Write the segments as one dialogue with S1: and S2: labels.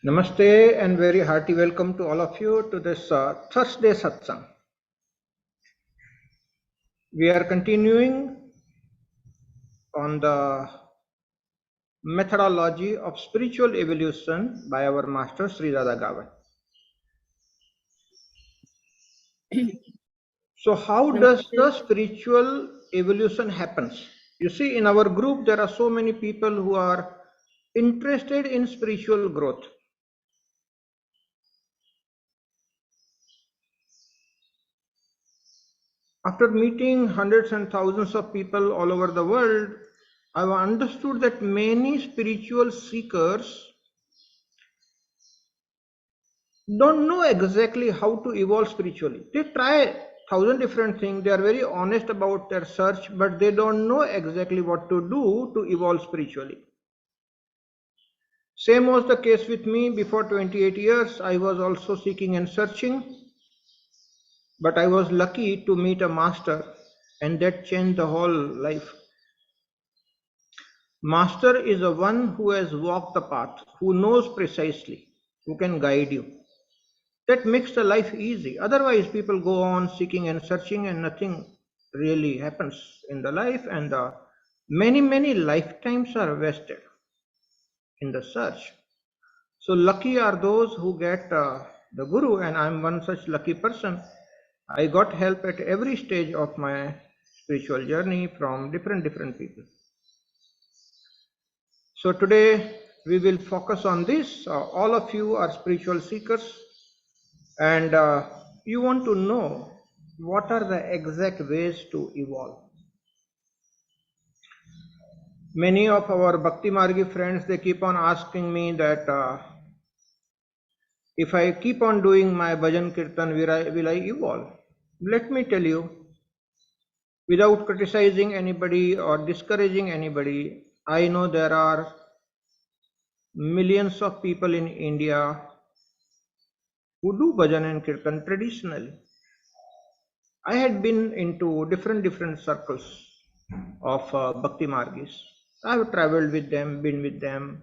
S1: Namaste and very hearty welcome to all of you to this Thursday Satsang. We are continuing on the methodology of spiritual evolution by our master Sri Dada Gavan. So how does the spiritual evolution happens? You see, in our group there are so many people who are interested in spiritual growth. After meeting hundreds and thousands of people all over the world, I've understood that many spiritual seekers don't know exactly how to evolve spiritually. They try thousand different things. They are very honest about their search, but they don't know exactly what to do to evolve spiritually. Same was the case with me. Before 28 years, I was also seeking and searching, but I was lucky to meet a master, and that changed the whole life. Master is the one who has walked the path, who knows precisely, who can guide you. That makes the life easy. Otherwise, people go on seeking and searching and nothing really happens in the life, and many lifetimes are wasted in the search. So lucky are those who get the Guru, and I'm one such lucky person. I got help at every stage of my spiritual journey from different people. So today we will focus on this. All of you are spiritual seekers, and you want to know what are the exact ways to evolve. Many of our Bhakti Margi friends, they keep on asking me that if I keep on doing my bhajan kirtan, will I evolve? Let me tell you, without criticizing anybody or discouraging anybody, I know there are millions of people in India who do bhajan and kirtan traditionally. I had been into different circles of Bhakti Margis. I have traveled with them, been with them,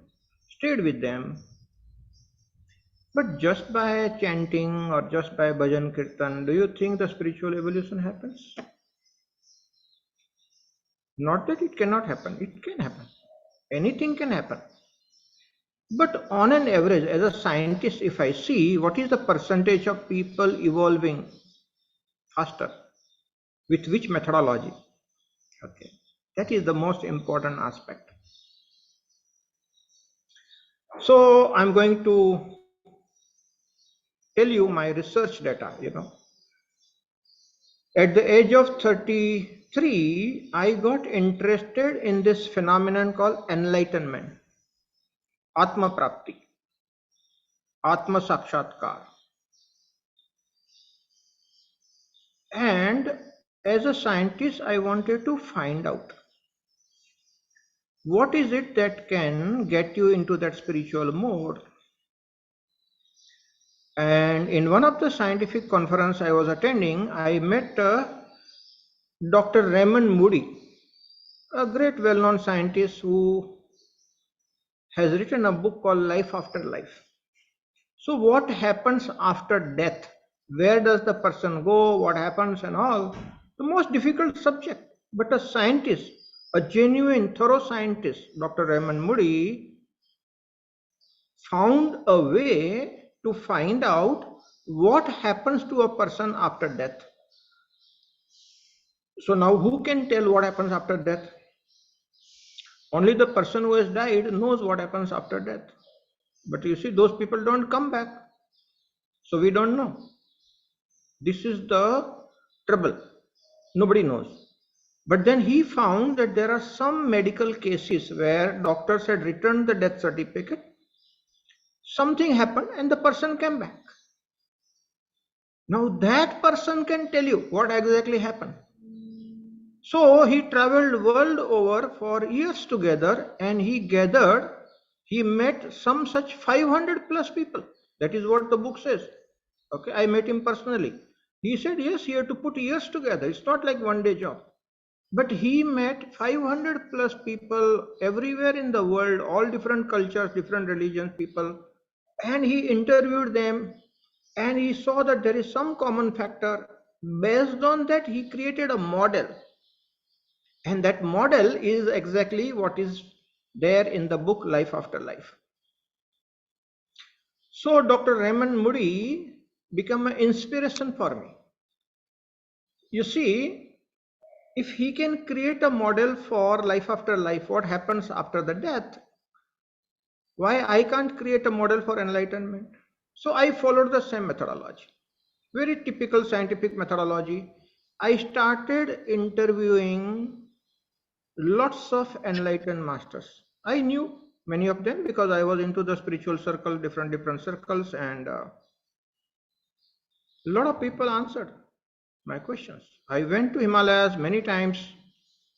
S1: stayed with them. But just by chanting or just by bhajan kirtan, do you think the spiritual evolution happens? Not that it cannot happen, it can happen. Anything can happen. But on an average, as a scientist, if I see what is the percentage of people evolving faster, with which methodology? Okay, that is the most important aspect. So I'm going to tell you my research data. At the age of 33, I got interested in this phenomenon called enlightenment, Atma Prapti, Atma Sakshatkar. And as a scientist, I wanted to find out what is it that can get you into that spiritual mode. And in one of the scientific conference I was attending, I met Dr. Raymond Moody, a great well-known scientist who has written a book called Life After Life. So what happens after death? Where does the person go? What happens and all? The most difficult subject. But a scientist, a genuine, thorough scientist, Dr. Raymond Moody, found a way to find out what happens to a person after death. So now who can tell what happens after death? Only the person who has died knows what happens after death. But you see, those people don't come back. So we don't know. This is the trouble. Nobody knows. But then he found that there are some medical cases where doctors had returned the death certificate. Something happened and the person came back. Now that person can tell you what exactly happened. So he traveled world over for years together, and he met some such 500 plus people. That is what the book says. Okay, I met him personally. He said, yes, he had to put years together. It's not like one day job. But he met 500 plus people everywhere in the world, all different cultures, different religions, people. and he interviewed them, and he saw that there is some common factor. Based on that, he created a model, and that model is exactly what is there in the book Life After Life. So Dr. Raymond Moody became an inspiration for me. You see, if he can create a model for life after life, what happens after the death, why I can't create a model for enlightenment? So I followed the same methodology, very typical scientific methodology. I started interviewing lots of enlightened masters. I knew many of them because I was into the spiritual circle, different circles, and a lot of people answered my questions. I went to Himalayas many times,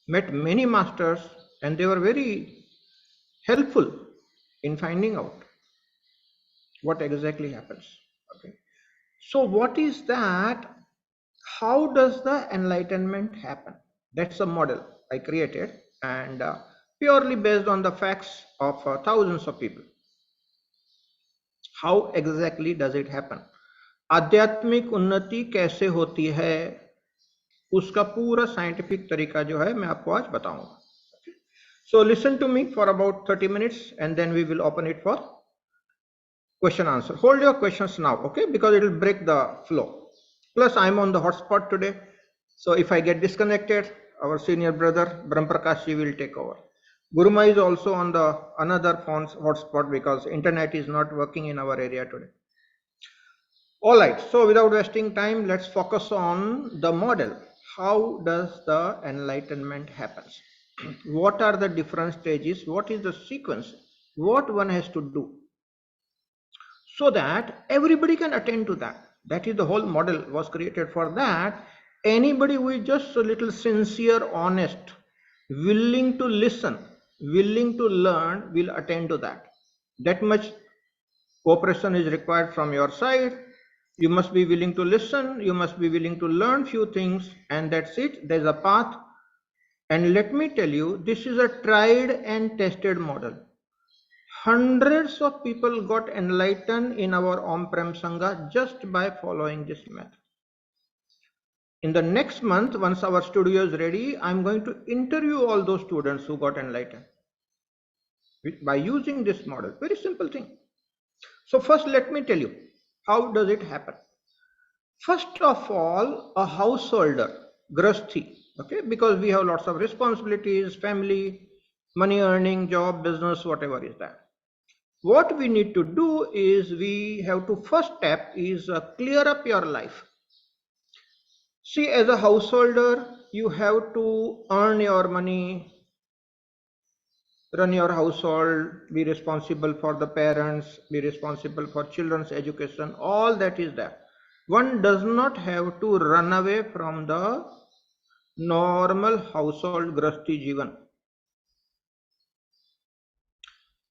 S1: met many masters, and they were very helpful in finding out what exactly happens. Okay. So what is that? How does the enlightenment happen? That's a model I created, and purely based on the facts of thousands of people. How exactly does it happen? आध्यात्मिक उन्नति कैसे होती है, उसका पूरा scientific तरीका जो है मैं आपको आज बताऊंगा. So listen to me for about 30 minutes and then we will open it for question answer. Hold your questions now, okay, because it will break the flow. Plus I'm on the hotspot today, so if I get disconnected, our senior brother Brahm Prakash ji will take over. Guruma is also on the another phone's hotspot because internet is not working in our area today. All right, so without wasting time, let's focus on the model. How does the enlightenment happens? What are the different stages? What is the sequence? What one has to do so that everybody can attend to that? That is the whole model was created for that. Anybody who is just a little sincere, honest, willing to listen, willing to learn will attend to that. That much cooperation is required from your side. You must be willing to listen, you must be willing to learn few things, and that's it. There's a path. And let me tell you, this is a tried and tested model. Hundreds of people got enlightened in our on-prem Sangha just by following this method. In the next month, once our studio is ready, I'm going to interview all those students who got enlightened by using this model. Very simple thing. So first, let me tell you, how does it happen? First of all, a householder, grasthi, okay, because we have lots of responsibilities, family, money earning, job, business, whatever is that. What we need to do is we have to first step is clear up your life. See, as a householder, you have to earn your money, run your household, be responsible for the parents, be responsible for children's education, all that is there. One does not have to run away from the normal household grasti jivan.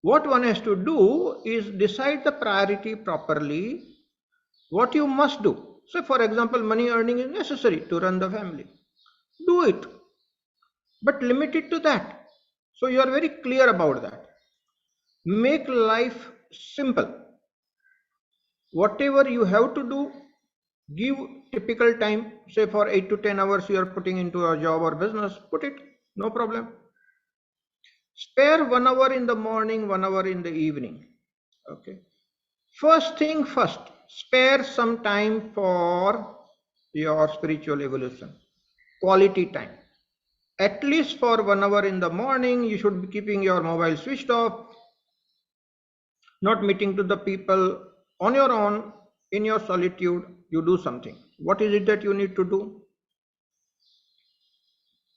S1: What one has to do is decide the priority properly, what you must do. So for example, money earning is necessary to run the family. Do it, but limit it to that. So you are very clear about that. Make life simple. Whatever you have to do, give typical time, say for 8 to 10 hours you are putting into a job or business, put it, no problem. Spare 1 hour in the morning, 1 hour in the evening. Okay. First thing first, spare some time for your spiritual evolution, quality time. At least for 1 hour in the morning, you should be keeping your mobile switched off, not meeting to the people, on your own, in your solitude, you do something. What is it that you need to do?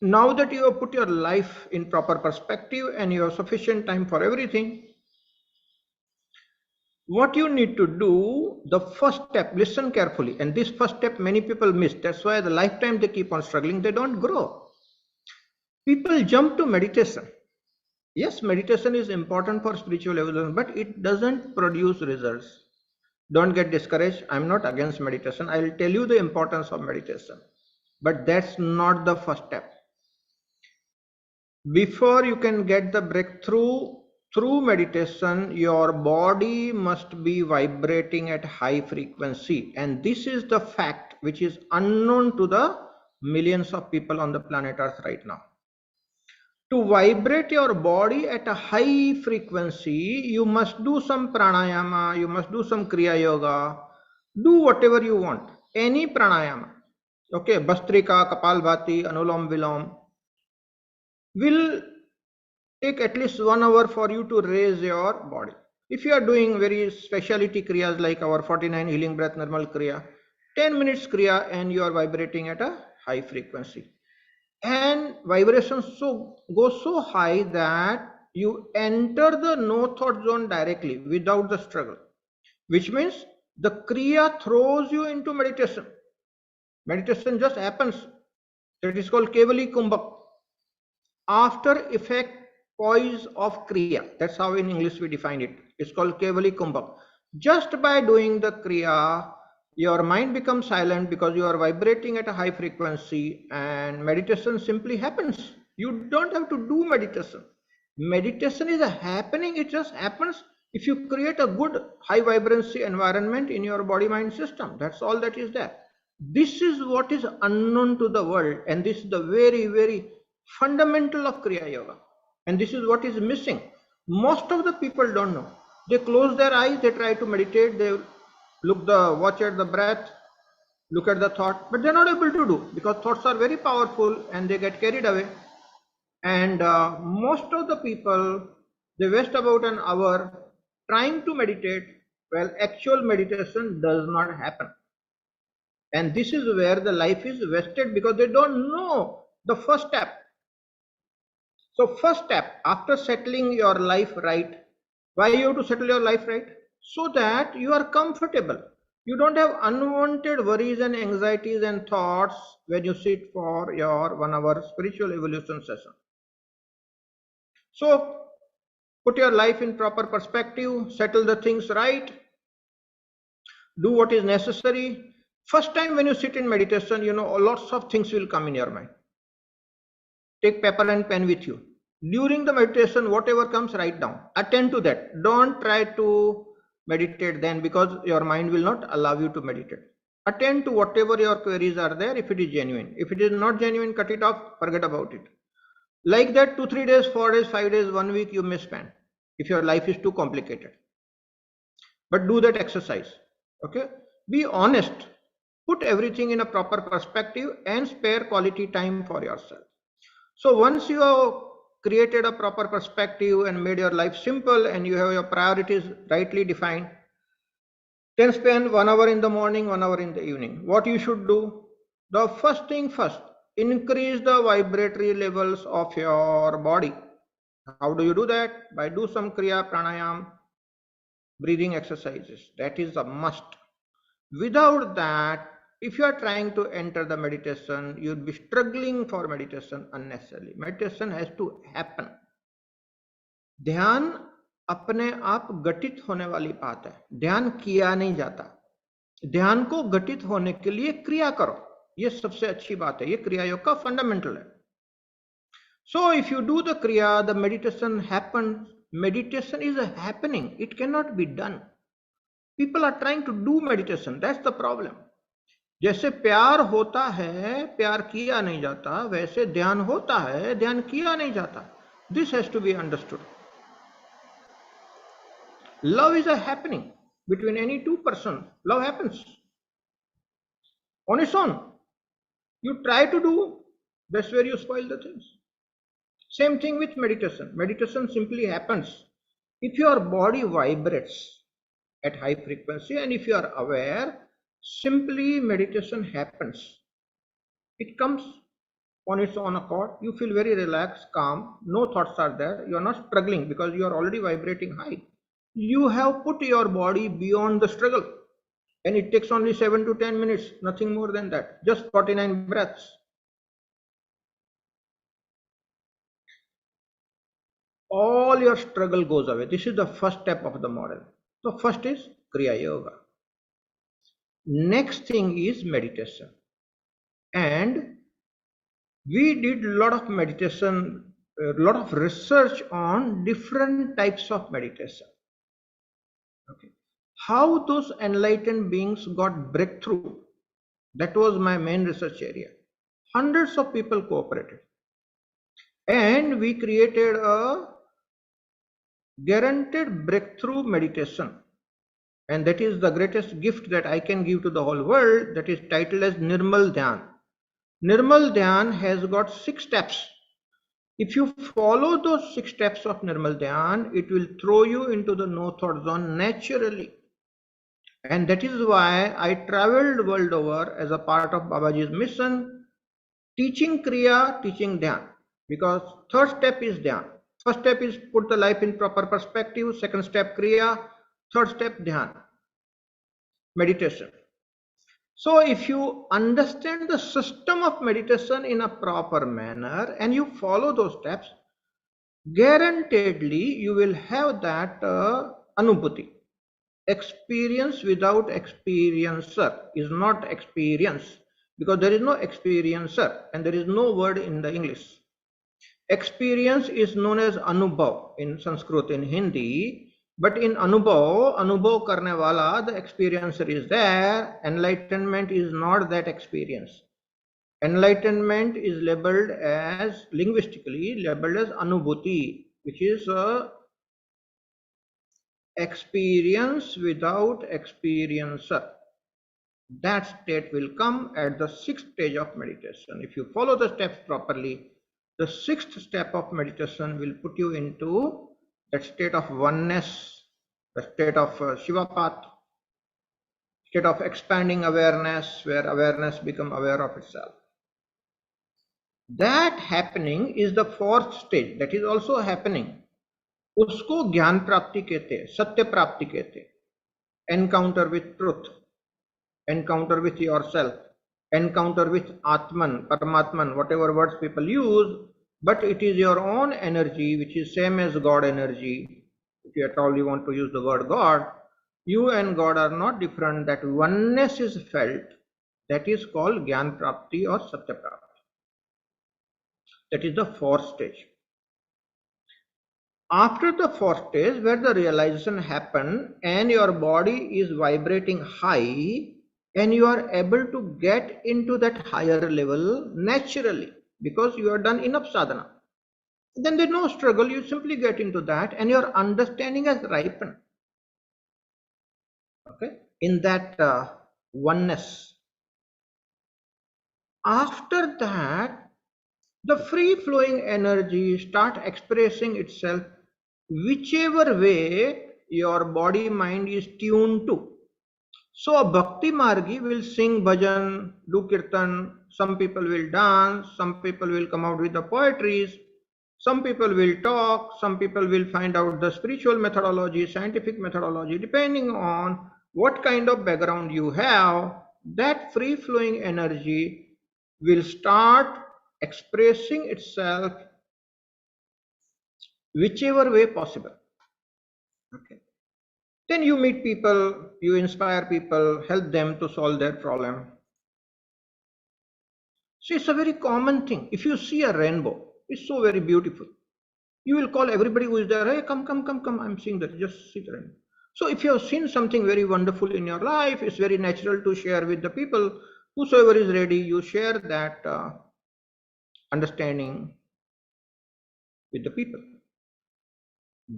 S1: Now that you have put your life in proper perspective and you have sufficient time for everything, what you need to do, the first step, listen carefully, and this first step many people miss. That's why the lifetime they keep on struggling, they don't grow. People jump to meditation. Yes, meditation is important for spiritual evolution, but it doesn't produce results. Don't get discouraged. I'm not against meditation. I'll tell you the importance of meditation, but that's not the first step. Before you can get the breakthrough through meditation, your body must be vibrating at high frequency. And this is the fact which is unknown to the millions of people on the planet Earth right now. To vibrate your body at a high frequency, you must do some pranayama, you must do some kriya yoga, do whatever you want, any pranayama. Okay, Bastrika, Kapalbhati, Anulom Vilom will take at least 1 hour for you to raise your body. If you are doing very specialty kriyas like our 49 healing breath normal kriya, 10 minutes kriya and you are vibrating at a high frequency. And vibrations go so high that you enter the no thought zone directly without the struggle, which means the kriya throws you into meditation. Meditation just happens. That is called Kevali Kumbhak. After effect poise of kriya. That's how in English we define it. It's called Kevali Kumbhak. Just by doing the kriya, your mind becomes silent because you are vibrating at a high frequency, and meditation simply happens. You don't have to do meditation. Meditation is a happening, it just happens if you create a good high vibrancy environment in your body mind system. That's all that is there. This is what is unknown to the world, and this is the very, very fundamental of Kriya Yoga. And this is what is missing. Most of the people don't know. They close their eyes, they try to meditate, they watch at the breath, look at the thought, but they're not able to do because thoughts are very powerful and they get carried away. And most of the people, they waste about an hour trying to meditate, while actual meditation does not happen. And this is where the life is wasted because they don't know the first step. So first step, after settling your life right, why you have to settle your life right? So that you are comfortable. You don't have unwanted worries and anxieties and thoughts when you sit for your 1 hour spiritual evolution session. So put your life in proper perspective, settle the things right, do what is necessary. First time when you sit in meditation, lots of things will come in your mind. Take paper and pen with you. During the meditation, whatever comes, write down. Attend to that. Don't try to meditate then because your mind will not allow you to meditate. Attend to whatever your queries are there if it is genuine. If it is not genuine, cut it off, forget about it. Like that, 2, 3 days, 4 days, 5 days, 1 week you may spend if your life is too complicated. But do that exercise. Okay? Be honest. Put everything in a proper perspective and spare quality time for yourself. So once you have created a proper perspective and made your life simple and you have your priorities rightly defined, then spend 1 hour in the morning, 1 hour in the evening. What you should do? The first thing first, increase the vibratory levels of your body. How do you do that? By do some Kriya Pranayam, breathing exercises. That is a must. Without that, if you are trying to enter the meditation, you'll be struggling for meditation unnecessarily. Meditation has to happen. ध्यान अपने आप घटित होने वाली बात है, ध्यान किया नहीं जाता. ध्यान को घटित होने के लिए क्रिया करो, ये सबसे अच्छी बात है, ये क्रिया योग का फंडामेंटल है. So if you do the kriya, the meditation happens. Meditation is a happening, it cannot be done. People are trying to do meditation, that's the problem. जैसे प्यार होता है, प्यार किया नहीं जाता, वैसे ध्यान होता है, ध्यान किया नहीं जाता. This has to be understood. Love is a happening between any two persons. Love happens on its own. You try to do, that's where you spoil the things. Same thing with meditation. Meditation simply happens if your body vibrates at high frequency, and if you are aware, simply meditation happens. It comes on its own accord. You feel very relaxed, calm, no thoughts are there. You are not struggling because you are already vibrating high. You have put your body beyond the struggle, and it takes only 7 to 10 minutes, nothing more than that, just 49 breaths. All your struggle goes away. This is the first step of the model. So first is Kriya Yoga. Next thing is meditation. And we did a lot of meditation a lot of research on different types of meditation. Okay. How those enlightened beings got breakthrough, that was my main research area. Hundreds of people cooperated. And we created a guaranteed breakthrough meditation. And that is the greatest gift that I can give to the whole world. That is titled as Nirmal Dhyan. Nirmal Dhyan has got 6 steps. If you follow those 6 steps of Nirmal Dhyan, it will throw you into the no thought zone naturally. And that is why I traveled world over as a part of Babaji's mission, teaching Kriya, teaching Dhyan. Because third step is Dhyan. First step is put the life in proper perspective. Second step Kriya. Third step Dhyan, meditation. So if you understand the system of meditation in a proper manner and you follow those steps, guaranteedly you will have that anubhuti. Experience without experiencer is not experience, because there is no experiencer and there is no word in the English. Experience is known as anubhav in Sanskrit, in Hindi. But in Anubhav karne wala, the experiencer is there. Enlightenment is not that experience. Enlightenment is labeled as, linguistically labeled as Anubhuti, which is experience without experiencer. That state will come at the 6th stage of meditation. If you follow the steps properly, the 6th step of meditation will put you into that state of oneness, the state of Shivapat, state of expanding awareness, where awareness becomes aware of itself. That happening is the 4th stage. That is also happening. Usko Gyan Prapti kehte, Satya Prapti kehte. Encounter with truth, encounter with yourself, encounter with Atman, Paramatman, whatever words people use, but it is your own energy, which is same as God energy. If you at all you want to use the word God, you and God are not different. That oneness is felt. That is called Gyan Prapti or Satya Prapti. That is the 4th stage. After the 4th stage, where the realization happens and your body is vibrating high, and you are able to get into that higher level naturally, because you have done enough sadhana. Then there's no struggle, you simply get into that and your understanding has ripened. Okay, in that oneness. After that, the free flowing energy start expressing itself whichever way your body mind is tuned to. So a bhakti margi will sing bhajan, do kirtan, some people will dance, some people will come out with the poetries, some people will talk, some people will find out the spiritual methodology, scientific methodology, depending on what kind of background you have. That free flowing energy will start expressing itself whichever way possible. Okay. Then you meet people, you inspire people, help them to solve their problem. So it's a very common thing. If you see a rainbow, it's so very beautiful. You will call everybody who is there, hey, come, I'm seeing that, just see the rainbow. So if you have seen something very wonderful in your life, it's very natural to share with the people. Whosoever is ready, you share that understanding with the people.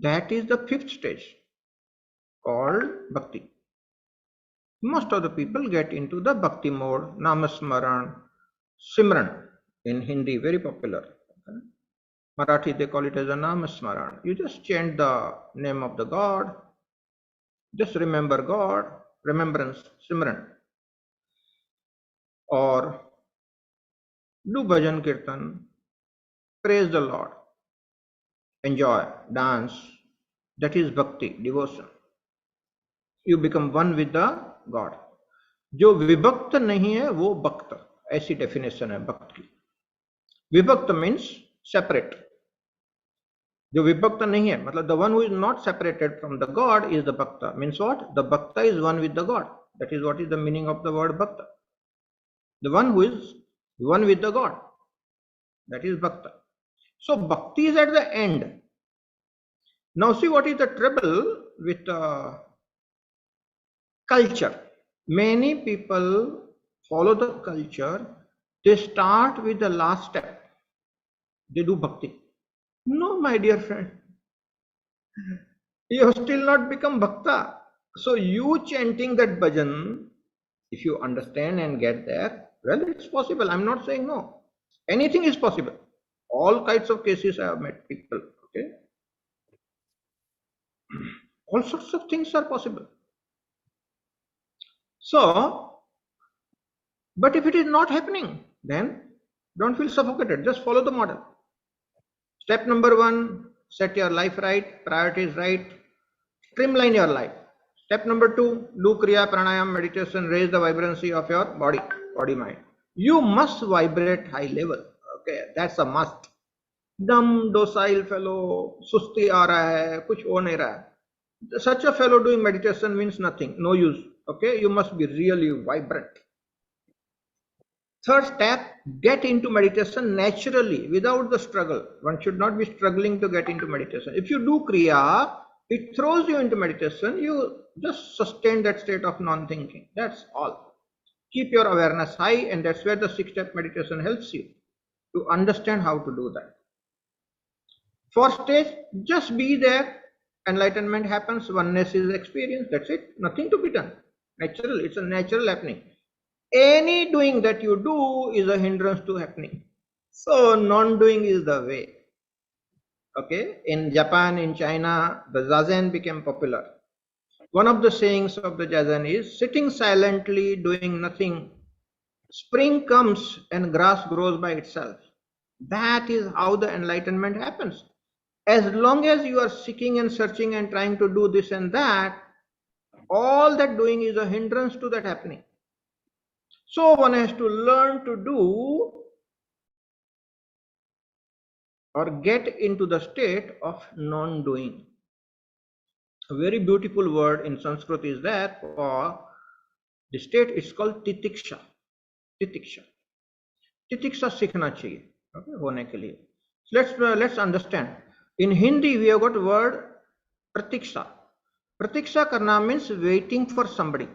S1: That is the 5th stage, called bhakti. Most of the people get into the bhakti mode, namasmaran, simran in Hindi, very popular. Okay. Marathi they call it as a namasmaran. You just chant the name of the God, just remember God, remembrance, simran. Or do bhajan kirtan, praise the Lord, enjoy, dance. That is bhakti, devotion. You become one with the God. जो विभक्त नहीं है वो भक्त, ऐसी definition है भक्त की. विभक्त मीन्स सेपरेट. जो विभक्त नहीं है मतलब the one who is not separated from the God is the bhakta. Means what? The bhakta is one with the God. That is what is the meaning of the word bhakta. The one who is one with the God. That is bhakta. So bhakti is at the end. Now see what is the trouble with culture. Many people follow the culture. They start with the last step. They do bhakti. No, my dear friend, you have still not become bhakta. So you chanting that bhajan, if you understand and get there, well, it's possible. I'm not saying no. Anything is possible. All kinds of cases I have met people. Okay, all sorts of things are possible. So, but if it is not happening, then don't feel suffocated. Just follow the model. Step number one, set your life right, priorities right, streamline your life. Step number two, do Kriya, Pranayam, meditation, raise the vibrancy of your body, mind. You must vibrate high level. Okay, that's a must. Dumb, docile fellow, susti aa raha hai, kuch ho nahi raha hai. Such a fellow doing meditation means nothing, no use. Okay, you must be really vibrant. Third step, get into meditation naturally without the struggle. One should not be struggling to get into meditation. If you do Kriya, it throws you into meditation. You just sustain that state of non-thinking. That's all. Keep your awareness high, and that's where the 6-step meditation helps you to understand how to do that. Fourth stage, just be there. Enlightenment happens. Oneness is experienced. That's it. Nothing to be done. Natural. It's a natural happening. Any doing that you do is a hindrance to happening. So non-doing is the way. Okay, in Japan, in China, the zazen became popular. One of the sayings of the zazen is sitting silently, doing nothing. Spring comes and grass grows by itself. That is how the enlightenment happens. As long as you are seeking and searching and trying to do this and that, all that doing is a hindrance to that happening. So one has to learn to do or get into the state of non-doing. A very beautiful word in Sanskrit is that for the state. It's called titiksha. Titiksha. Titiksha सीखना चाहिए. Okay, होने के लिए. Let's understand. In Hindi we have got word pratiksha. Pratiksha karna means waiting for somebody.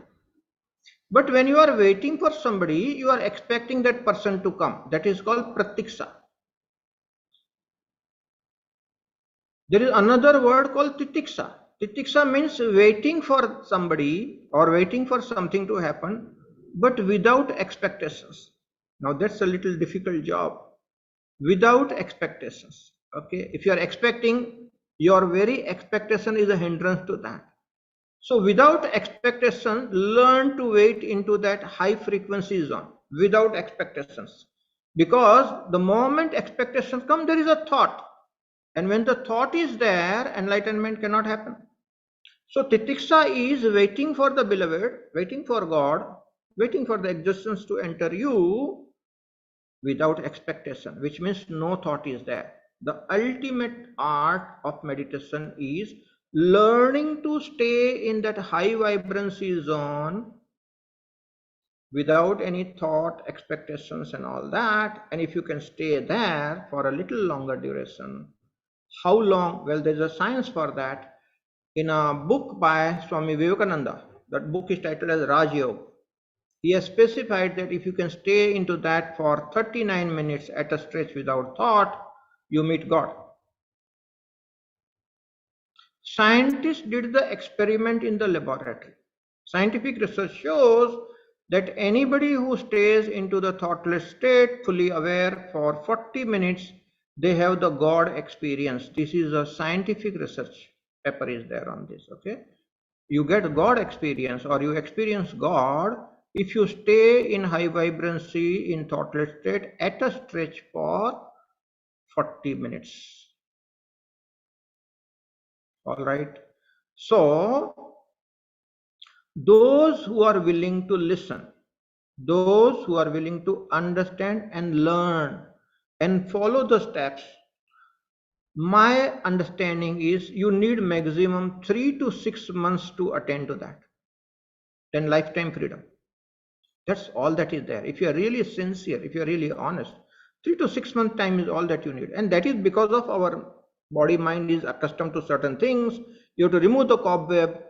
S1: But when you are waiting for somebody, you are expecting that person to come. That is called pratiksha. There is another word called titiksha. Titiksha means waiting for somebody or waiting for something to happen, but without expectations. Now that's a little difficult job. Without expectations. Okay, if you are expecting, your very expectation is a hindrance to that. So without expectation, learn to wait into that high frequency zone without expectations. Because the moment expectations come, there is a thought. And when the thought is there, enlightenment cannot happen. So titiksha is waiting for the beloved, waiting for God, waiting for the existence to enter you without expectation, which means no thought is there. The ultimate art of meditation is learning to stay in that high vibrancy zone without any thought, expectations and all that. And if you can stay there for a little longer duration, how long? Well, there's a science for that. In a book by Swami Vivekananda, that book is titled as Raj Yoga. He has specified that if you can stay into that for 39 minutes at a stretch without thought, you meet God. Scientists did the experiment in the laboratory. Scientific research shows that anybody who stays into the thoughtless state, fully aware for 40 minutes, they have the God experience. This is a scientific research paper is there on this. Okay, you get God experience or you experience God if you stay in high vibrancy in thoughtless state at a stretch for 40 minutes. All right. So those who are willing to listen, those who are willing to understand and learn and follow the steps, my understanding is you need maximum 3 to 6 months to attend to that. Then lifetime freedom. That's all that is there. If you are really sincere, if you are really honest, 3 to 6 months time is all that you need, and that is because of our body mind is accustomed to certain things. You have to remove the cobweb,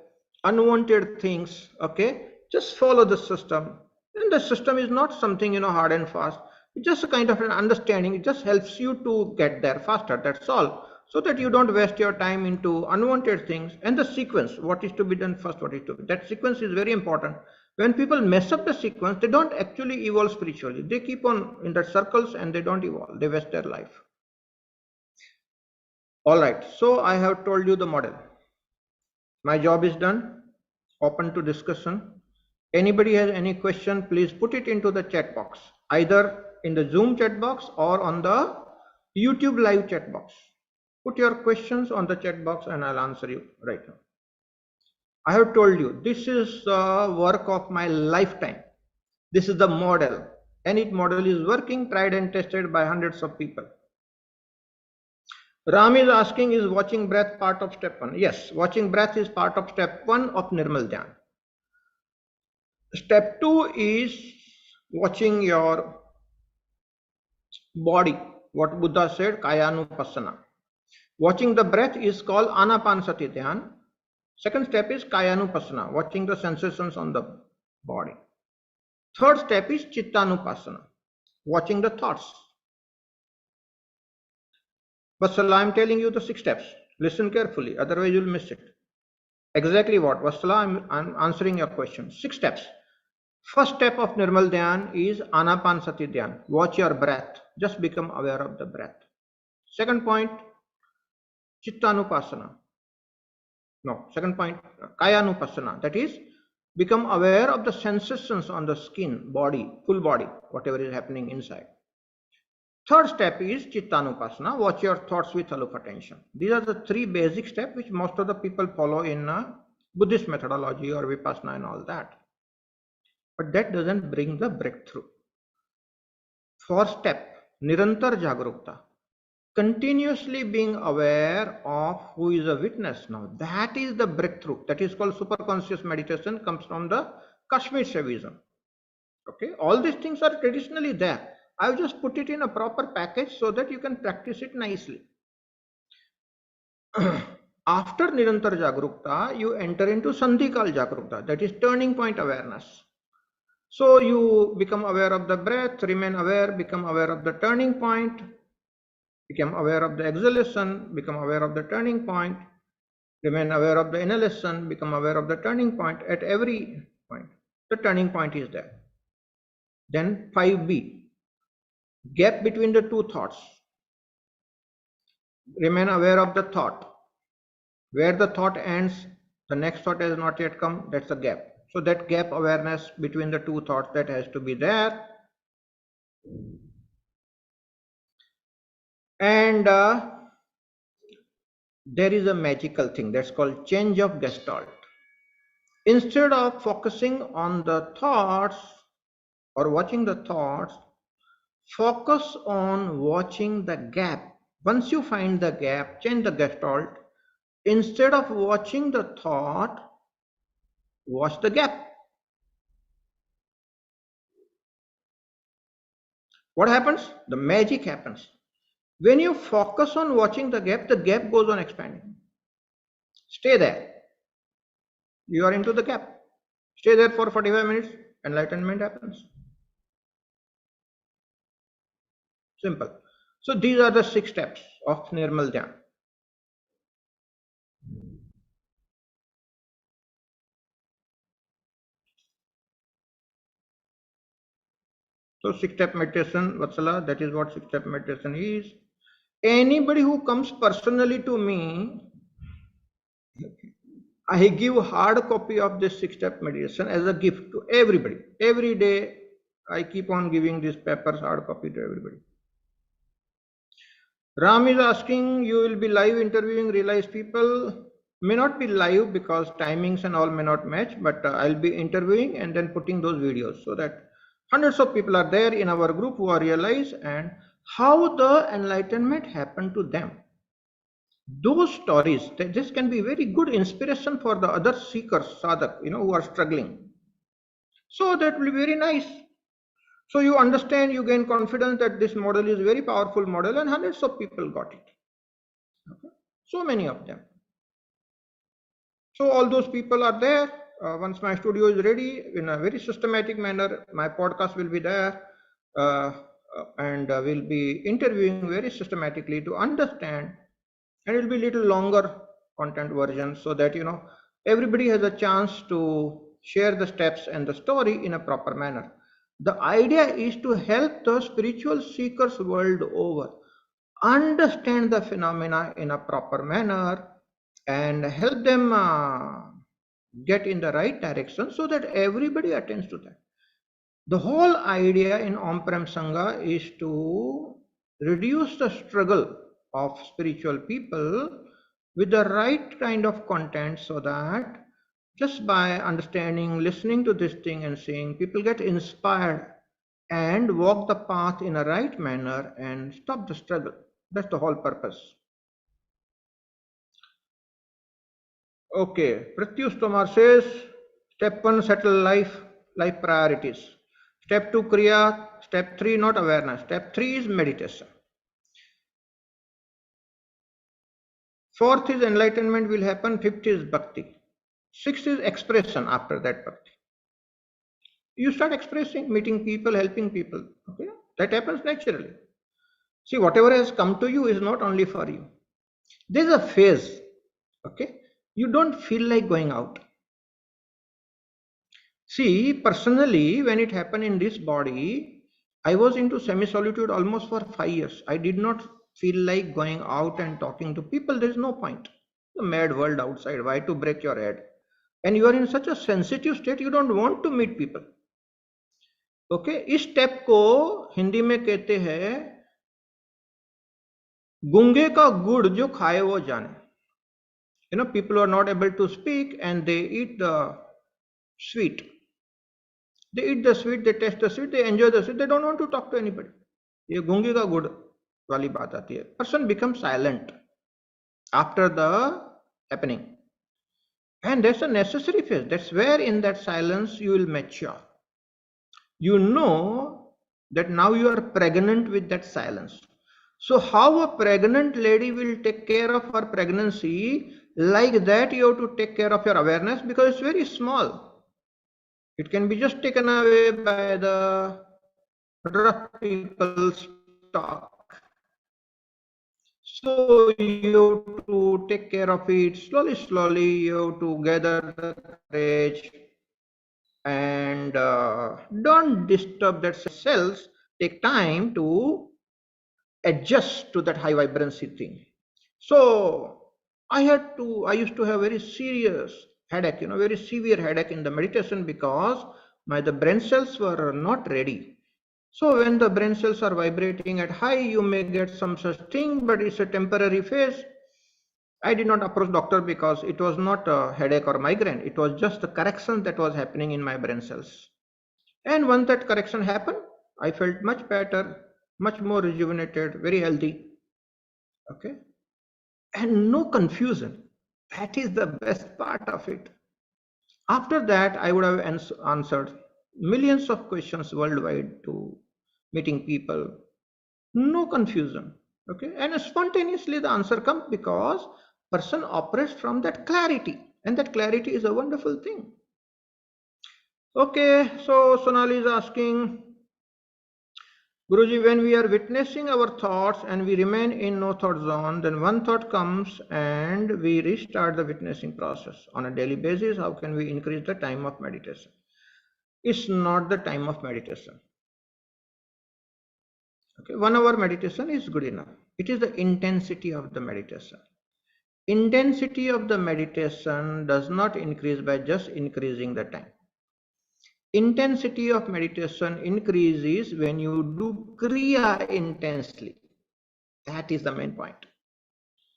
S1: unwanted things. Okay, just follow the system, and the system is not something hard and fast. It's just a kind of an understanding. It just helps you to get there faster, that's all, so that you don't waste your time into unwanted things. And the sequence, what is to be done first, what is to be, that sequence is very important. When people mess up the sequence, they don't actually evolve spiritually. They keep on in the circles and they don't evolve. They waste their life. All right, so I have told you the model. My job is done. Open to discussion. Anybody has any question, please put it into the chat box, either in the Zoom chat box or on the YouTube live chat box. Put your questions on the chat box and I'll answer you right now. I have told you, this is the work of my lifetime. This is the model, and it model is working, tried and tested by hundreds of people. Ram is asking, is watching breath part of step 1? Yes, watching breath is part of step 1 of Nirmal Dhyan. Step 2 is watching your body. What Buddha said, Kayanupassana. Watching the breath is called Anapanasati Dhyan. Second step is Kayanupassana, watching the sensations on the body. Third step is Chittanupassana, watching the thoughts. Vatsala, I am telling you the 6 steps. Listen carefully, otherwise you will miss it. Exactly what? Vatsala, I am answering your question. 6 steps. First step of Nirmal Dhyan is Anapanasati Dhyan. Watch your breath. Just become aware of the breath. Second point, Chittanupassana. No, second point, Kayanupassana. That is, become aware of the sensations on the skin, body, full body, whatever is happening inside. Third step is Chittanupassana. Watch your thoughts with aloof attention. These are the 3 basic steps which most of the people follow in Buddhist methodology or Vipassana and all that. But that doesn't bring the breakthrough. Fourth step, Nirantar Jagrukta. Continuously being aware of who is a witness now. That is the breakthrough. That is called superconscious meditation, comes from the Kashmir Shaivism. Okay, all these things are traditionally there. I've just put it in a proper package so that you can practice it nicely. After Nirantar Jagrukta, you enter into Sandhikal Jagrukta, that is turning point awareness. So you become aware of the breath, remain aware, become aware of the turning point, become aware of the exhalation, become aware of the turning point, remain aware of the inhalation, become aware of the turning point. At every point, the turning point is there. Then 5B, gap between the 2 thoughts. Remain aware of the thought. Where the thought ends, the next thought has not yet come, that's a gap. So that gap awareness between the 2 thoughts, that has to be there. And there is a magical thing that's called change of gestalt. Instead of focusing on the thoughts or watching the thoughts, focus on watching the gap. Once you find the gap, change the gestalt. Instead of watching the thought, watch the gap. What happens? The magic happens. When you focus on watching the gap goes on expanding. Stay there. You are into the gap. Stay there for 45 minutes, enlightenment happens. Simple. So these are the 6 steps of Nirmal Dhyan. So 6-step meditation, Vatsala, that is what 6-step meditation is. Anybody who comes personally to me, I give hard copy of this 6-step meditation as a gift to everybody. Every day I keep on giving these papers hard copy to everybody. Ram is asking, you will be live interviewing realized people. May not be live because timings and all may not match, but I'll be interviewing and then putting those videos so that hundreds of people are there in our group who are realized and how the enlightenment happened to them. Those stories, this can be very good inspiration for the other seekers, sadhak, who are struggling. So that will be very nice. So you understand, you gain confidence that this model is a very powerful model, and hundreds of people got it. Okay? So many of them. So all those people are there. Once my studio is ready, in a very systematic manner, my podcast will be there, and we'll be interviewing very systematically to understand, and it will be little longer content version, so that everybody has a chance to share the steps and the story in a proper manner. The idea is to help the spiritual seekers world over understand the phenomena in a proper manner and help them get in the right direction, so that everybody attends to that. The whole idea in Om-Prem Sangha is to reduce the struggle of spiritual people with the right kind of content, so that just by understanding, listening to this thing and seeing, people get inspired and walk the path in a right manner and stop the struggle. That's the whole purpose. Okay, Pratyush Tomar says, step 1, settle life priorities. Step 2, Kriya. Step 3, not awareness. Step 3 is meditation. Fourth is enlightenment will happen. Fifth is bhakti. Sixth is expression after that bhakti. You start expressing, meeting people, helping people. Okay, that happens naturally. See, whatever has come to you is not only for you. There's a phase. Okay, you don't feel like going out. See, personally, when it happened in this body, I was into semi-solitude almost for 5 years. I did not feel like going out and talking to people. There is no point. The mad world outside. Why to break your head? And you are in such a sensitive state, you don't want to meet people. Okay, इस step को हिंदी में कहते हैं गूंगे का गुड़ जो खाए वो जाने. People are not able to speak and they eat the sweet. They eat the sweet, they taste the sweet, they enjoy the sweet, they don't want to talk to anybody. ये गूंगे का गुड़ वाली बात आती है. Person becomes silent after the happening. And that's a necessary phase. That's where in that silence you will mature. You know that now you are pregnant with that silence. So how a pregnant lady will take care of her pregnancy, like that you have to take care of your awareness, because it's very small. It can be just taken away by the rough people's talk. So you have to take care of it slowly, you have to gather the courage and don't disturb that cells. Take time to adjust to that high vibrancy thing. So I used to have very serious headache, very severe headache in the meditation, because the brain cells were not ready. So when the brain cells are vibrating at high, you may get some such thing, but it's a temporary phase. I did not approach doctor because it was not a headache or migraine. It was just the correction that was happening in my brain cells. And once that correction happened, I felt much better, much more rejuvenated, very healthy. Okay. And no confusion. That is the best part of it. After that, I would have answered millions of questions worldwide to meeting people. No confusion. Okay. And spontaneously the answer comes, because person operates from that clarity, and that clarity is a wonderful thing. Okay, so Sonali is asking, Guruji, when we are witnessing our thoughts and we remain in no thought zone, then one thought comes and we restart the witnessing process on a daily basis. How can we increase the time of meditation? It's not the time of meditation. Okay, 1 hour meditation is good enough. It is the intensity of the meditation. Intensity of the meditation does not increase by just increasing the time. Intensity of meditation increases when you do Kriya intensely. That is the main point.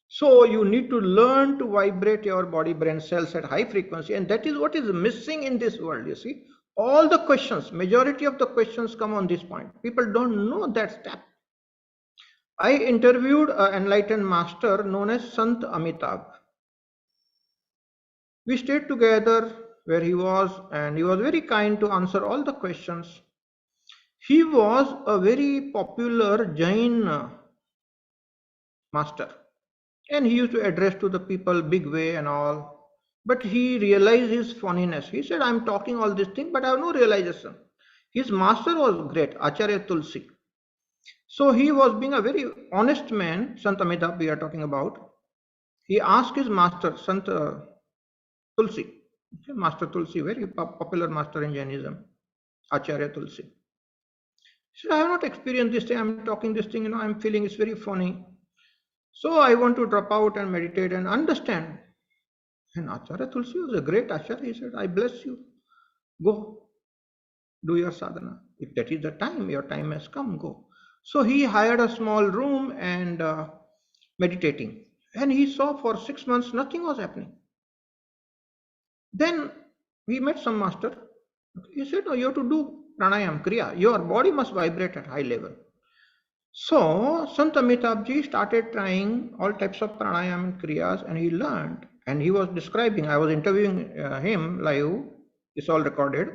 S1: So you need to learn to vibrate your body brain cells at high frequency, and that is what is missing in this world. You see, all the questions, majority of the questions come on this point. People don't know that step. I interviewed an enlightened master known as Sant Amitabh. We stayed together where he was, and he was very kind to answer all the questions. He was a very popular Jain master, and he used to address to the people big way and all. But he realized his funniness. He said, I'm talking all this thing, but I have no realization. His master was great, Acharya Tulsi. So he was being a very honest man, Sant Amitabh we are talking about. He asked his master, Sant Tulsi, okay, Master Tulsi, very popular master in Jainism, Acharya Tulsi. He said, I have not experienced this thing, I'm talking this thing, I'm feeling it's very funny. So I want to drop out and meditate and understand. And Acharya Tulsi was a great Acharya. He said, I bless you. Go, do your sadhana. If that is the time, your time has come, go. So he hired a small room and meditating. And he saw for 6 months nothing was happening. Then we met some master. He said, oh, you have to do pranayam, kriya. Your body must vibrate at high level. So Sant Amitabh Ji started trying all types of pranayam and kriyas, and he learned. And he was describing, I was interviewing him live, it's all recorded.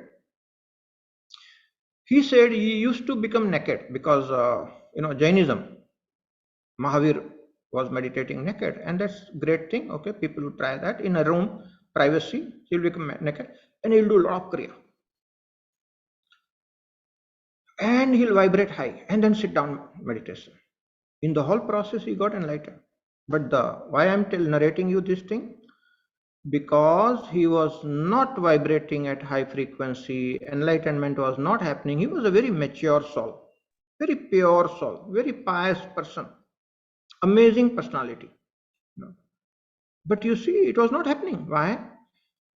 S1: He said he used to become naked because, Jainism, Mahavir was meditating naked, and that's great thing. Okay, people who try that in a room, privacy, he'll become naked, and he'll do a lot of kriya. And he'll vibrate high, and then sit down meditation. In the whole process, he got enlightened. But why I'm narrating you this thing? Because he was not vibrating at high frequency, enlightenment was not happening. He was a very mature soul, very pure soul, very pious person, amazing personality. But you see, it was not happening. Why?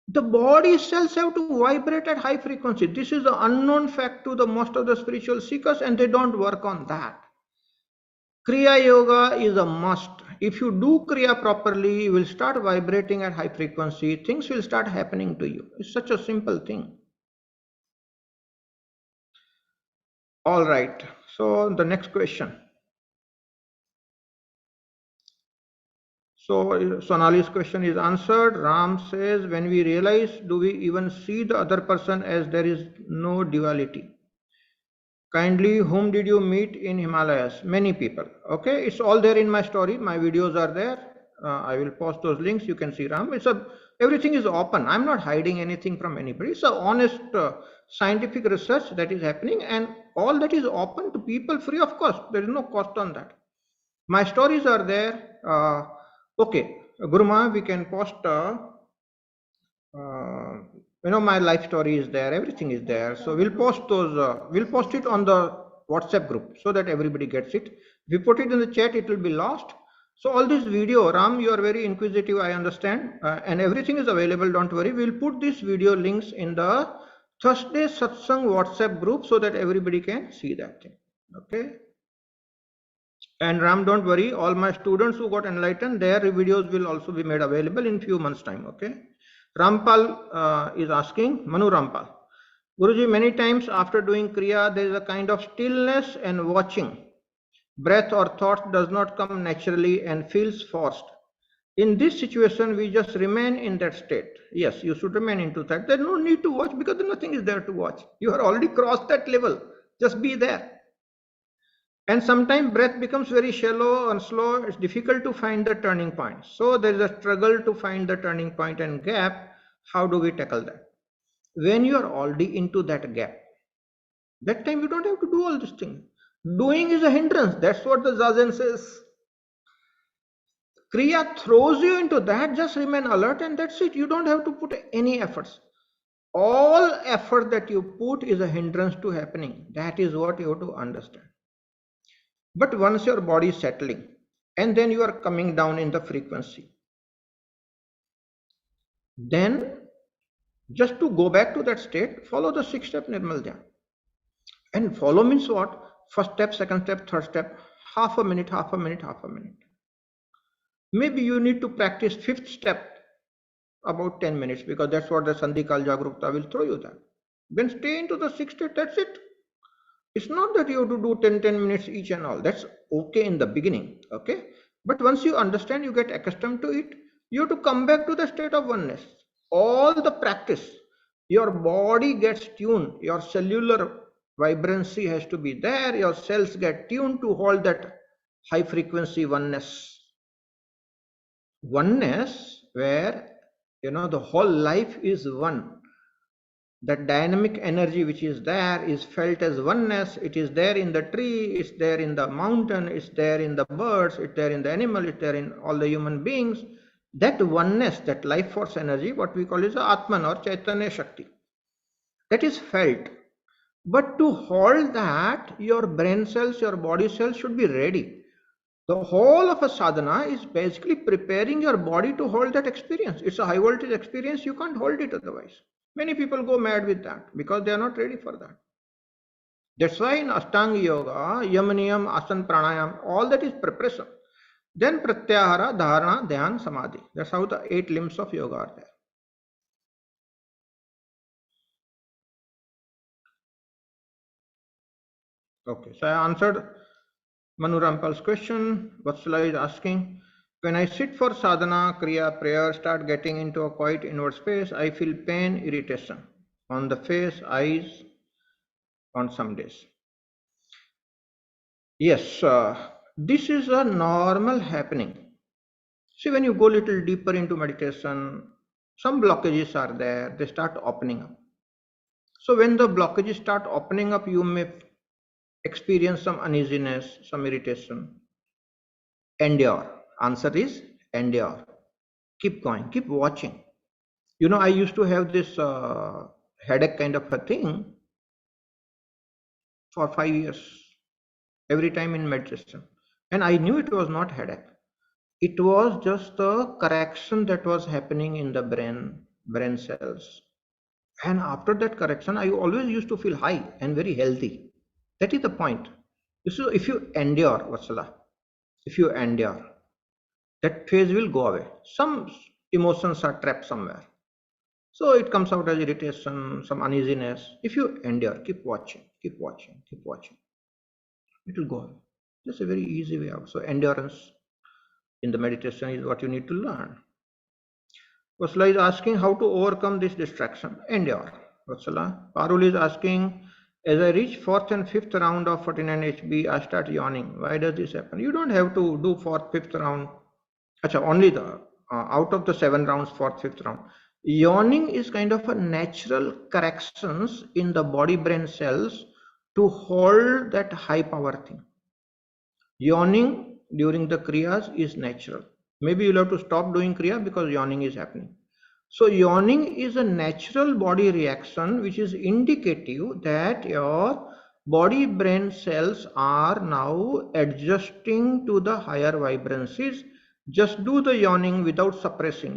S1: The body cells have to vibrate at high frequency. This is the unknown fact to the most of the spiritual seekers, and they don't work on that. Kriya Yoga is a must. If you do Kriya properly, you will start vibrating at high frequency. Things will start happening to you. It's such a simple thing. All right. So the next question. So Sonali's question is answered. Ram says, when we realize, do we even see the other person as there is no duality? Kindly, whom did you meet in Himalayas? Many people. Okay, it's all there in my story. My videos are there. I will post those links. You can see Ram. Everything is open. I'm not hiding anything from anybody. It's a honest scientific research that is happening, and all that is open to people free of cost. There is no cost on that. My stories are there. Okay, Guruma, we can post. My life story is there, everything is there. So we'll post those, we'll post it on the WhatsApp group so that everybody gets it. If we put it in the chat, it will be lost. So all this video, Ram, you are very inquisitive, I understand, and everything is available, don't worry. We'll put these video links in the Thursday Satsang WhatsApp group so that everybody can see that thing, okay? And Ram, don't worry, all my students who got enlightened, their videos will also be made available in few months' time, okay? Rampal is asking, Manu Rampal, Guruji, many times after doing Kriya, there is a kind of stillness and watching. Breath or thought does not come naturally and feels forced. In this situation, we just remain in that state. Yes, you should remain into that. There's no need to watch because nothing is there to watch. You have already crossed that level. Just be there. And sometimes breath becomes very shallow and slow. It's difficult to find the turning point. So there is a struggle to find the turning point and gap. How do we tackle that? When you are already into that gap, that time you don't have to do all this thing. Doing is a hindrance. That's what the Zazen says. Kriya throws you into that. Just remain alert and that's it. You don't have to put any efforts. All effort that you put is a hindrance to happening. That is what you have to understand. But once your body is settling and then you are coming down in the frequency, then just to go back to that state, follow the 6-step Nirmal Dhyan. And follow means what? First step, second step, third step, half a minute, half a minute, half a minute. Maybe you need to practice 5th step about 10 minutes because that's what the Sandhikal Jagrukta will throw you that. Then stay into the 6th step, that's it. It's not that you have to do 10 minutes each and all. That's okay in the beginning, okay? But once you understand, you get accustomed to it, you have to come back to the state of oneness. All the practice, your body gets tuned, your cellular Vibrancy has to be there. Your cells get tuned to hold that high frequency oneness. Oneness where, the whole life is one. That dynamic energy which is there is felt as oneness. It is there in the tree, it's there in the mountain, it's there in the birds, it's there in the animal, it's there in all the human beings. That oneness, that life force energy, what we call is Atman or Chaitanya Shakti, that is felt. But to hold that, your brain cells, your body cells should be ready. The whole of a sadhana is basically preparing your body to hold that experience. It's a high voltage experience, you can't hold it otherwise. Many people go mad with that because they are not ready for that. That's why in Ashtanga Yoga, Yamaniyam, Asan, Pranayam, all that is preparation. Then Pratyahara, Dharana, Dhyan, Samadhi. That's how the 8 limbs of yoga are there. Okay, so I answered Manu Rampal's question. Vatsala is asking, when I sit for sadhana, kriya, prayer, start getting into a quiet inward space, I feel pain, irritation on the face, eyes, on some days. Yes, this is a normal happening. See, when you go a little deeper into meditation, some blockages are there, they start opening up. So when the blockages start opening up, you may experience some uneasiness, some irritation. Endure. Answer is endure. Keep going, keep watching. I used to have this headache kind of a thing for 5 years, every time in meditation. And I knew it was not headache. It was just the correction that was happening in the brain cells. And after that correction, I always used to feel high and very healthy. That is the point. So if you endure, Vatsala, if you endure, that phase will go away. Some emotions are trapped somewhere. So it comes out as irritation, some uneasiness. If you endure, keep watching, keep watching, keep watching, it will go away. Just a very easy way out. So endurance in the meditation is what you need to learn. Vatsala is asking how to overcome this distraction. Endure. Vatsala. Parul is asking, as I reach 4th and 5th round of 49 HB, I start yawning. Why does this happen? You don't have to do 4th, 5th round. Achha, only the out of the 7 rounds, 4th, 5th round. Yawning is kind of a natural corrections in the body brain cells to hold that high power thing. Yawning during the kriyas is natural. Maybe you'll have to stop doing kriya because yawning is happening. So yawning is a natural body reaction which is indicative that your body brain cells are now adjusting to the higher vibrancies. Just do the yawning without suppressing,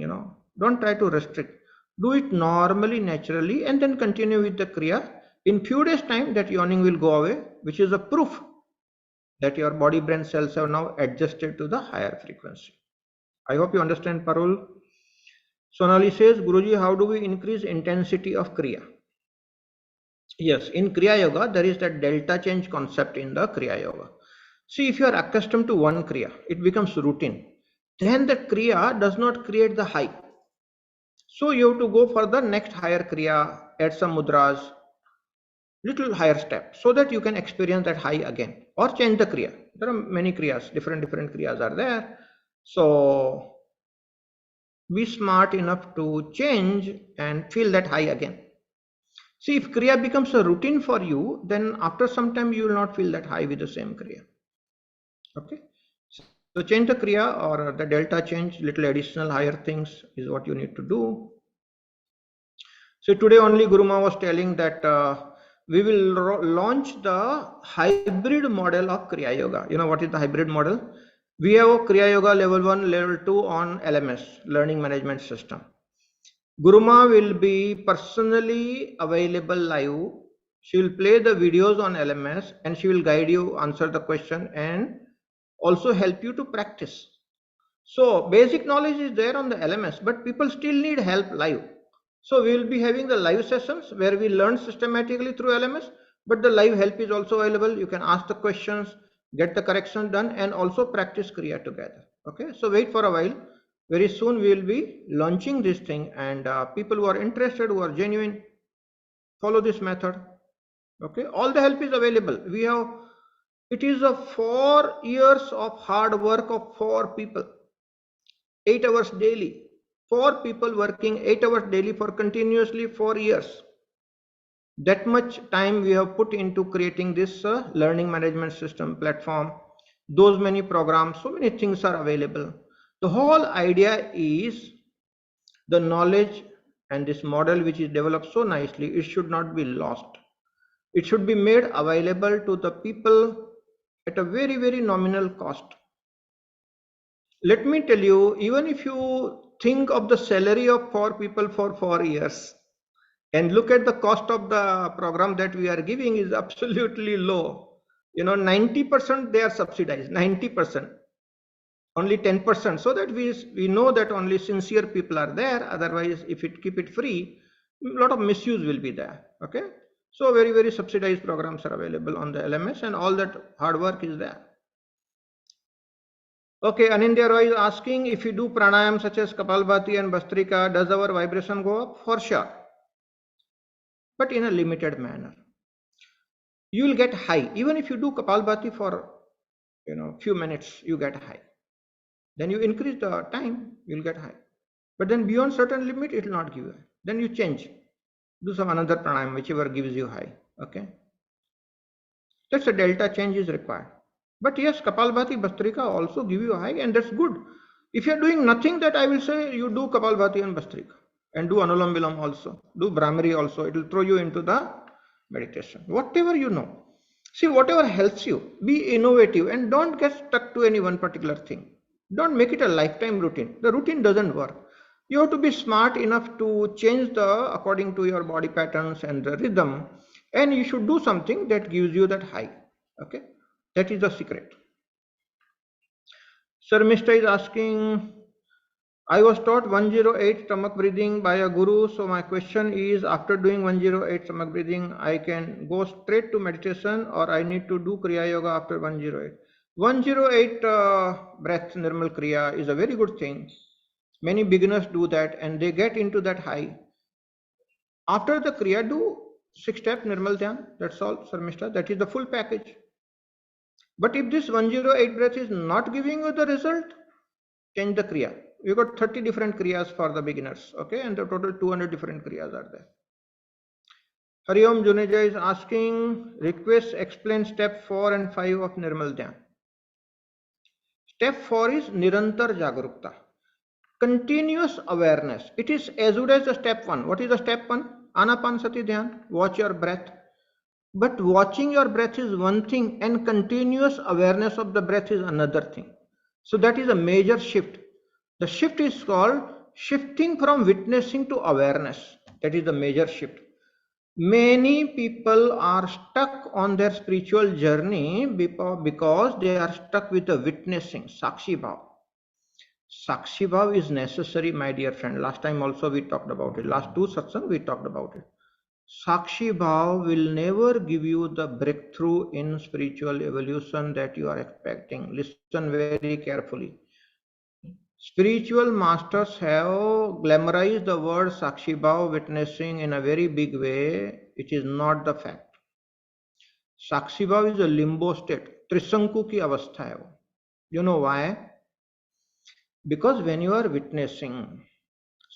S1: Don't try to restrict. Do it normally, naturally, and then continue with the kriya. In few days time that yawning will go away, which is a proof that your body brain cells have now adjusted to the higher frequency. I hope you understand, Parul. Sonali says, Guruji, how do we increase intensity of Kriya? Yes, in Kriya Yoga, there is that delta change concept in the Kriya Yoga. See, if you are accustomed to one Kriya, it becomes routine. Then that Kriya does not create the high. So you have to go for the next higher Kriya, add some mudras, little higher step, so that you can experience that high again, or change the Kriya. There are many Kriyas, different Kriyas are there. So be smart enough to change and feel that high again. See, if Kriya becomes a routine for you, then after some time you will not feel that high with the same Kriya. Okay. So change the Kriya or the delta change, little additional higher things is what you need to do. So today only Guruma was telling that we will launch the hybrid model of Kriya Yoga. You know what is the hybrid model? We have a Kriya Yoga level 1, level 2 on LMS, Learning Management System. Guruma will be personally available live. She will play the videos on LMS and she will guide you, answer the question and also help you to practice. So basic knowledge is there on the LMS, but people still need help live. So we will be having the live sessions where we learn systematically through LMS, but the live help is also available. You can ask the questions, get the correction done and also practice Kriya together. Okay, so wait for a while. Very soon we will be launching this thing and people who are interested, who are genuine, follow this method. Okay, all the help is available. We have, it is a 4 years of hard work of 4 people, 8 hours daily. 4 people working 8 hours daily for continuously 4 years. That much time we have put into creating this learning management system platform. Those many programs, so many things are available. The whole idea is the knowledge and this model which is developed so nicely, it should not be lost. It should be made available to the people at a very, very nominal cost. Let me tell you, even if you think of the salary of 4 people for 4 years and look at the cost of the program that we are giving is absolutely low. 90% they are subsidized, 90%. Only 10%, so that we know that only sincere people are there. Otherwise, if it keep it free, a lot of misuse will be there. Okay, so very, very subsidized programs are available on the LMS, and all that hard work is there. Okay, Anindya Roy is asking, if you do pranayam such as Kapalbhati and Bhastrika, does our vibration go up? For sure, but in a limited manner. You will get high even if you do Kapalbhati for few minutes. You get high. Then you increase the time, you'll get high. But then beyond certain limit, it will not give you. Then you change. Do some another pranayam, whichever gives you high. Okay. That's a delta change is required. But yes, Kapalbhati, Bhastrika also give you high, and that's good. If you're doing nothing, that I will say you do Kapalbhati and Bhastrika. And do Anulam Vilam also. Do Brahmari also. It will throw you into the meditation. Whatever you know. See, whatever helps you. Be innovative and don't get stuck to any one particular thing. Don't make it a lifetime routine. The routine doesn't work. You have to be smart enough to change according to your body patterns and the rhythm, and you should do something that gives you that high. Okay, that is the secret. Sir Mr. is asking, I was taught 108 stomach breathing by a guru, so my question is, after doing 108 stomach breathing, I can go straight to meditation, or I need to do Kriya Yoga after 108? 108 breath Nirmal Kriya is a very good thing. Many beginners do that and they get into that high. After the Kriya, do 6-step Nirmal Dhyan. That's all, Sir Mr. That is the full package. But if this 108 breath is not giving you the result, change the Kriya. We got 30 different Kriyas for the beginners. Okay, and the total 200 different Kriyas are there. Hariom Juneja is asking, request explain step 4 and 5 of Nirmal Dhyan. Step 4 is Nirantar Jagrukta. Continuous awareness. It is as good as the step 1. What is the step 1? Anapanasati Dhyan. Watch your breath. But watching your breath is one thing and continuous awareness of the breath is another thing. So that is a major shift. The shift is called shifting from witnessing to awareness. That is the major shift. Many people are stuck on their spiritual journey because they are stuck with the witnessing, Sakshi Bhav. Sakshi Bhav is necessary, my dear friend. Last time also we talked about it. Last 2 satsang we talked about it. Sakshi Bhav will never give you the breakthrough in spiritual evolution that you are expecting. Listen very carefully. Spiritual masters have glamorized the word Sakshi Bhav, witnessing, in a very big way. It is not the fact. Sakshi Bhav is a limbo state. Trisanku ki avastha hai wo. You know why? Because when you are witnessing,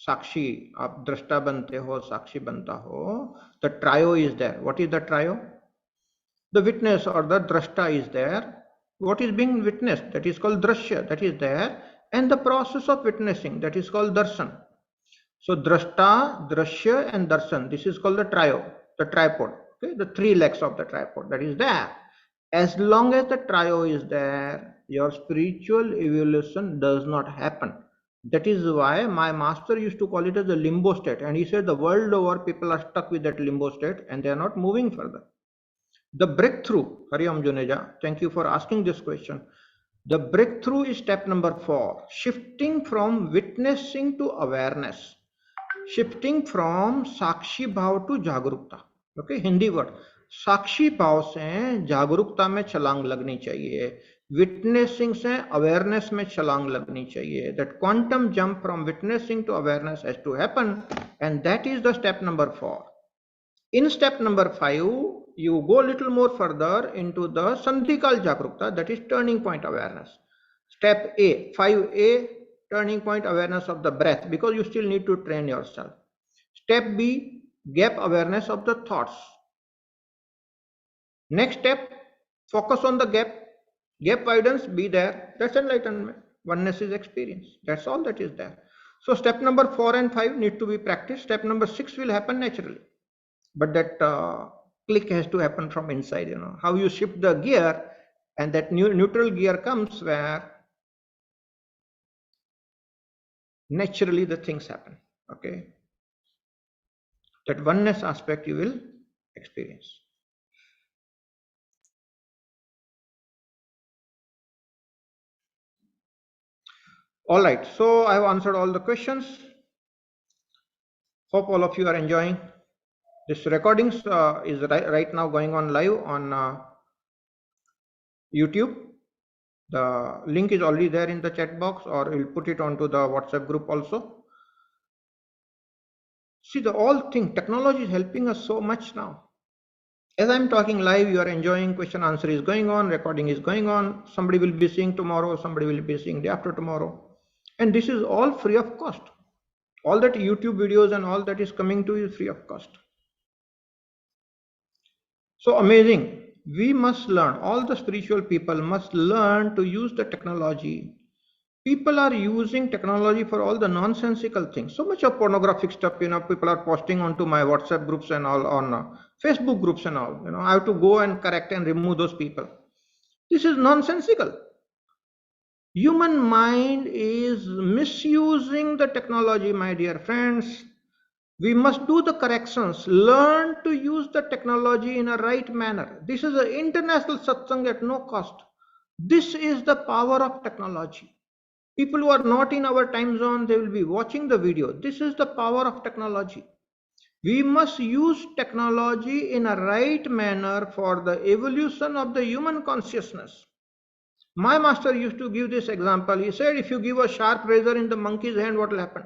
S1: Sakshi, आप दृष्टा बनते हो, साक्षी बनता हो, the trio is there. What is the trio? The witness or the drashta is there. What is being witnessed? That is called drashya. That is there. And the process of witnessing, that is called darshan. So drashta, drashya and darshan. This is called the trio, the tripod. Okay, the 3 legs of the tripod. That is there. As long as the trio is there, your spiritual evolution does not happen. That is why my master used to call it as a limbo state, and he said the world over people are stuck with that limbo state and they are not moving further. The breakthrough, Hariom Juneja, thank you for asking this question. The breakthrough is step number 4, shifting from witnessing to awareness, shifting from Sakshi Bhav to Jagrukta. Okay, Hindi word. साक्षी भाव से जागरूकता में छलांग लगनी चाहिए, witnessing से awareness में छलांग लगनी चाहिए. That quantum jump from witnessing to awareness has to happen, and that is the step number 4. In step number 5, you go a little more further into the Sandhikal Jagrukta, that is turning point awareness. Step A, 5A, turning point awareness of the breath, because you still need to train yourself. Step B, gap awareness of the thoughts. Next step, focus on the gap. Gap widens, be there. That's enlightenment. Oneness is experience. That's all that is there. So step number 4 and 5 need to be practiced. Step number 6 will happen naturally. But that click has to happen from inside, how you shift the gear, and that neutral gear comes where naturally the things happen. Okay. That oneness aspect you will experience. All right, so I have answered all the questions. Hope all of you are enjoying. This recordings is right now going on live on YouTube. The link is already there in the chat box, or we'll put it onto the WhatsApp group also. See, the all thing, technology is helping us so much now. As I'm talking live, you are enjoying, question answer is going on, recording is going on. Somebody will be seeing tomorrow, somebody will be seeing day after tomorrow. And this is all free of cost. All that YouTube videos and all that is coming to you is free of cost. So amazing. We must learn, all the spiritual people must learn to use the technology. People are using technology for all the nonsensical things. So much of pornographic stuff, people are posting onto my WhatsApp groups and all, on Facebook groups and all. I have to go and correct and remove those people. This is nonsensical. Human mind is misusing the technology, my dear friends. We must do the corrections, learn to use the technology in a right manner. This is an international satsang at no cost. This is the power of technology. People who are not in our time zone, they will be watching the video. This is the power of technology. We must use technology in a right manner for the evolution of the human consciousness. My master used to give this example. He said, if you give a sharp razor in the monkey's hand, what will happen?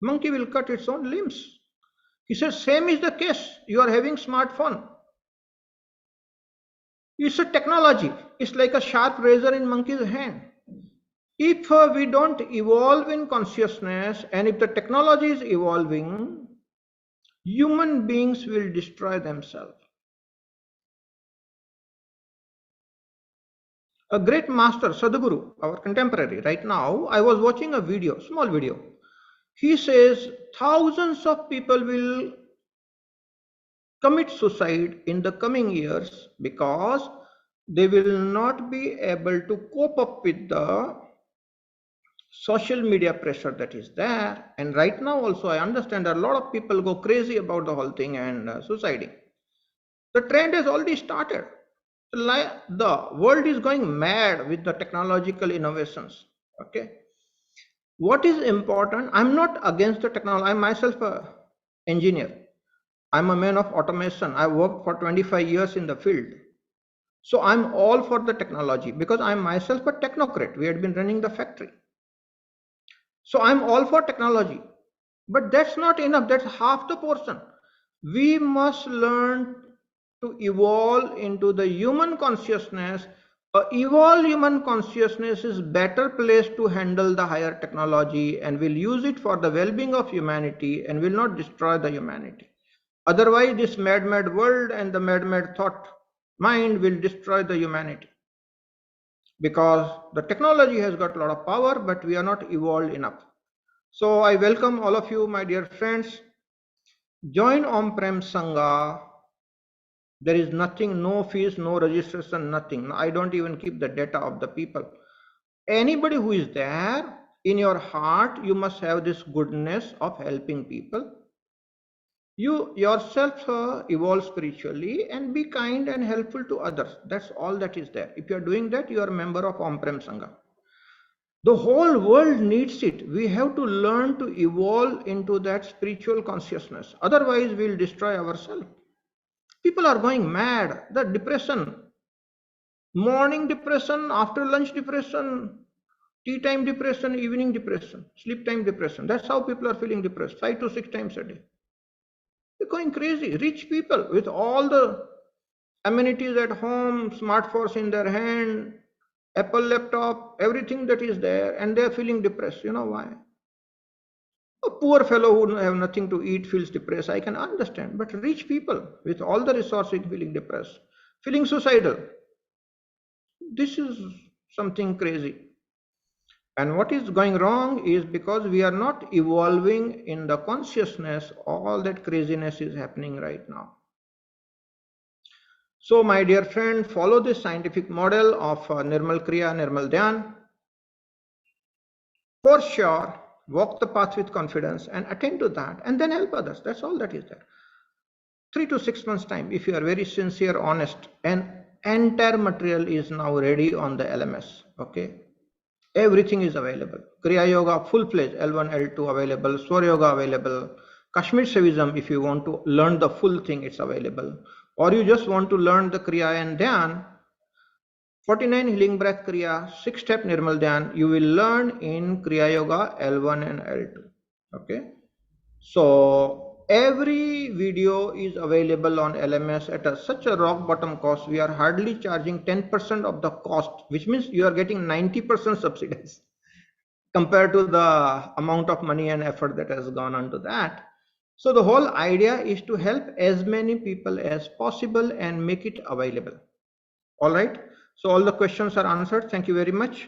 S1: Monkey will cut its own limbs. He says, same is the case. You are having smartphone. It's a technology. It's like a sharp razor in monkey's hand. If we don't evolve in consciousness, and if the technology is evolving, human beings will destroy themselves. A great master, Sadhguru, our contemporary, right now, I was watching a video, small video. He says thousands of people will commit suicide in the coming years because they will not be able to cope up with the social media pressure that is there. And right now also I understand that a lot of people go crazy about the whole thing and suiciding. The trend has already started. The world is going mad with the technological innovations. Okay. What is important, I'm not against the technology. I'm myself an engineer. I'm a man of automation. I worked for 25 years in the field. So I'm all for the technology because I'm myself a technocrat. We had been running the factory. So I'm all for technology. But that's not enough. That's half the portion. We must learn to evolve into the human consciousness. Evolved human consciousness is better placed to handle the higher technology and will use it for the well-being of humanity and will not destroy the humanity. Otherwise, this mad world and the mad thought mind will destroy the humanity. Because the technology has got a lot of power, but we are not evolved enough. So I welcome all of you, my dear friends. Join Om-Prem Sangha. There is nothing, no fees, no registration, nothing. I don't even keep the data of the people. Anybody who is there, in your heart, you must have this goodness of helping people. You yourself evolve spiritually and be kind and helpful to others. That's all that is there. If you are doing that, you are a member of Om-Prem Sangha. The whole world needs it. We have to learn to evolve into that spiritual consciousness. Otherwise, we'll destroy ourselves. People are going mad. The depression, morning depression, after lunch depression, tea time depression, evening depression, sleep time depression. That's how people are feeling depressed, 5 to 6 times a day. They're going crazy. Rich people with all the amenities at home, smartphones in their hand, Apple laptop, everything that is there, and they are feeling depressed. You know why? A poor fellow who have nothing to eat feels depressed. I can understand. But rich people with all the resources feeling depressed, feeling suicidal. This is something crazy. And what is going wrong is because we are not evolving in the consciousness, all that craziness is happening right now. So, my dear friend, follow this scientific model of Nirmal Kriya, Nirmal Dhyan. For sure, walk the path with confidence and attend to that and then help others. That's all that is there. 3 to 6 months time, if you are very sincere, honest, and entire material is now ready on the LMS. Okay. Everything is available. Kriya Yoga full-fledged, L1, L2 available, Swar Yoga available, Kashmir Shaivism, if you want to learn the full thing, it's available. Or you just want to learn the Kriya and Dhyan, 49 healing breath Kriya, 6-step Nirmal Dhyan, you will learn in Kriya Yoga L1 and L2. Okay. So every video is available on LMS at such a rock bottom cost. We are hardly charging 10% of the cost, which means you are getting 90% subsidies compared to the amount of money and effort that has gone onto that. So the whole idea is to help as many people as possible and make it available. All right. So all the questions are answered. Thank you very much.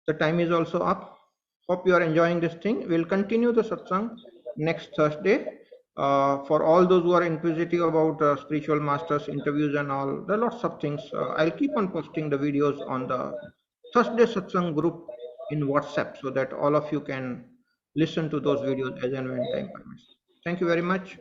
S1: The time is also up. Hope you are enjoying this thing. We'll continue the satsang next Thursday. For all those who are inquisitive about spiritual masters interviews and all, there are lots of things. I'll keep on posting the videos on the Thursday satsang group in WhatsApp so that all of you can listen to those videos as and when time permits. Thank you very much.